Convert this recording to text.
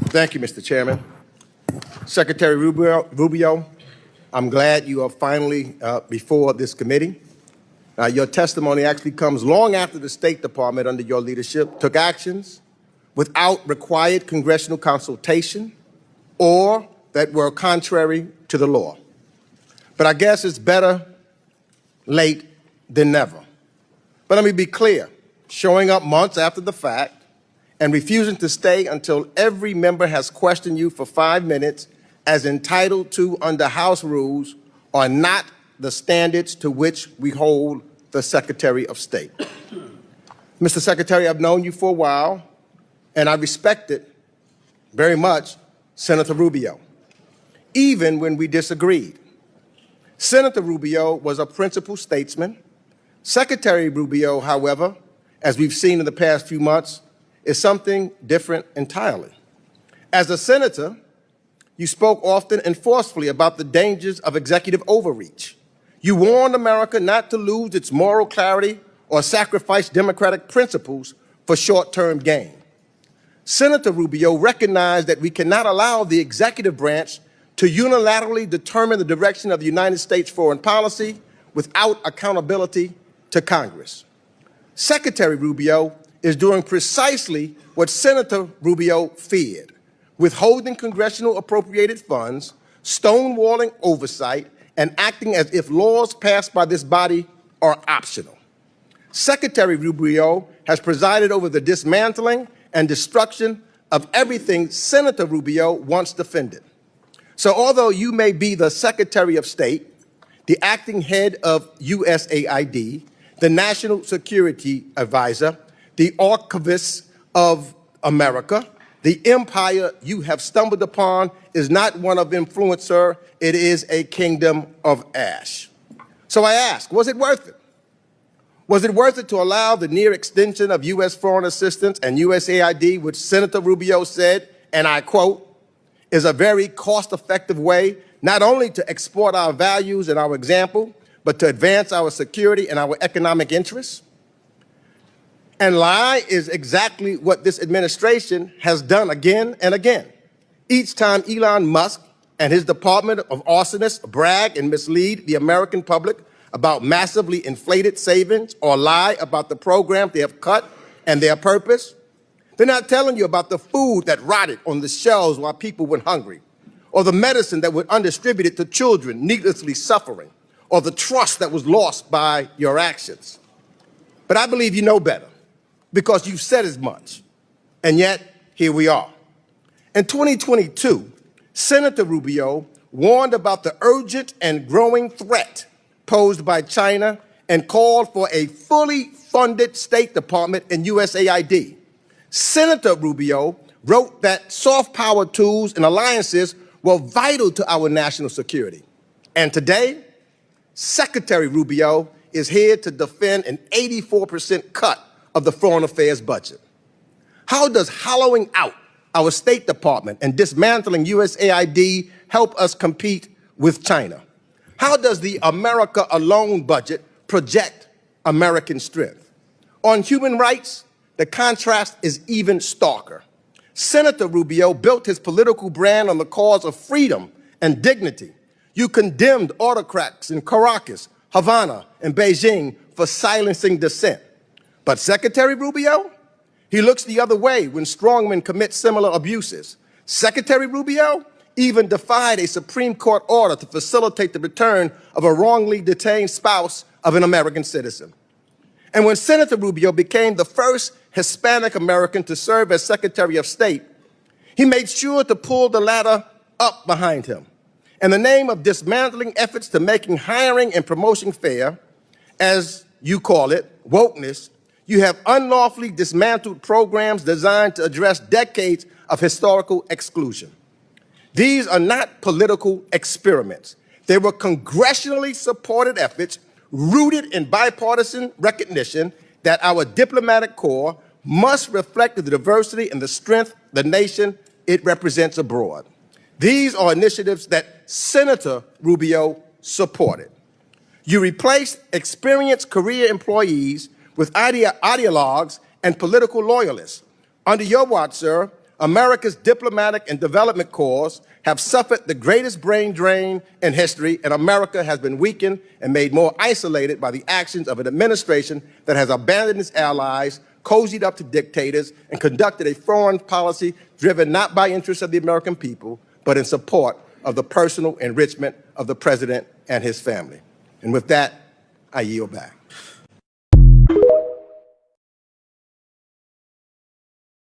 Thank you, Mr. Chairman. Secretary Rubio, I'm glad you are finally before this committee. Your testimony actually comes long after the State Department, under your leadership, took actions without required congressional consultation or that were contrary to the law. But I guess it's better late than never. But let me be clear, showing up months after the fact and refusing to stay until every member has questioned you for 5 minutes as entitled to under House rules are not the standards to which we hold the Secretary of State. Mr. Secretary, I've known you for a while, and I respected very much Senator Rubio, even when we disagreed. Senator Rubio was a principled statesman. Secretary Rubio, however, as we've seen in the past few months, is something different entirely. As a senator, you spoke often and forcefully about the dangers of executive overreach. You warned America not to lose its moral clarity or sacrifice democratic principles for short-term gain. Senator Rubio recognized that we cannot allow the executive branch to unilaterally determine the direction of the United States foreign policy without accountability to Congress. Secretary Rubio is doing precisely what Senator Rubio feared, withholding congressional appropriated funds, stonewalling oversight, and acting as if laws passed by this body are optional. Secretary Rubio has presided over the dismantling and destruction of everything Senator Rubio once defended. So although you may be the Secretary of State, the acting head of USAID, the National Security Advisor, the Archivist of America, the empire you have stumbled upon is not one of influence, sir. It is a kingdom of ash. So I ask, was it worth it? Was it worth it to allow the near extension of U.S. foreign assistance and USAID, which Senator Rubio said, and I quote, is a very cost-effective way not only to export our values and our example, but to advance our security and our economic interests? And lie is exactly what this administration has done again and again. Each time Elon Musk and his department of arsonists brag and mislead the American public about massively inflated savings or lie about the program they have cut and their purpose, they're not telling you about the food that rotted on the shelves while people went hungry, or the medicine that was undistributed to children needlessly suffering, or the trust that was lost by your actions. But I believe you know better, because you've said as much, and yet here we are. In 2022, Senator Rubio warned about the urgent and growing threat posed by China and called for a fully funded State Department and USAID. Senator Rubio wrote that soft power tools and alliances were vital to our national security. And today, Secretary Rubio is here to defend an 84% cut of the foreign affairs budget. How does hollowing out our State Department and dismantling USAID help us compete with China? How does the America Alone budget project American strength? On human rights, the contrast is even starker. Senator Rubio built his political brand on the cause of freedom and dignity. You condemned autocrats in Caracas, Havana, and Beijing for silencing dissent. But Secretary Rubio, he looks the other way when strongmen commit similar abuses. Secretary Rubio even defied a Supreme Court order to facilitate the return of a wrongly detained spouse of an American citizen. And when Senator Rubio became the first Hispanic American to serve as Secretary of State, he made sure to pull the ladder up behind him. In the name of dismantling efforts to making hiring and promotion fair, as you call it, wokeness, you have unlawfully dismantled programs designed to address decades of historical exclusion. These are not political experiments. They were congressionally supported efforts rooted in bipartisan recognition that our diplomatic corps must reflect the diversity and the strength of the nation it represents abroad. These are initiatives that Senator Rubio supported. You replaced experienced career employees with ideologues and political loyalists. Under your watch, sir, America's diplomatic and development corps have suffered the greatest brain drain in history, and America has been weakened and made more isolated by the actions of an administration that has abandoned its allies, cozied up to dictators, and conducted a foreign policy driven not by interests of the American people, but in support of the personal enrichment of the president and his family. And with that, I yield back.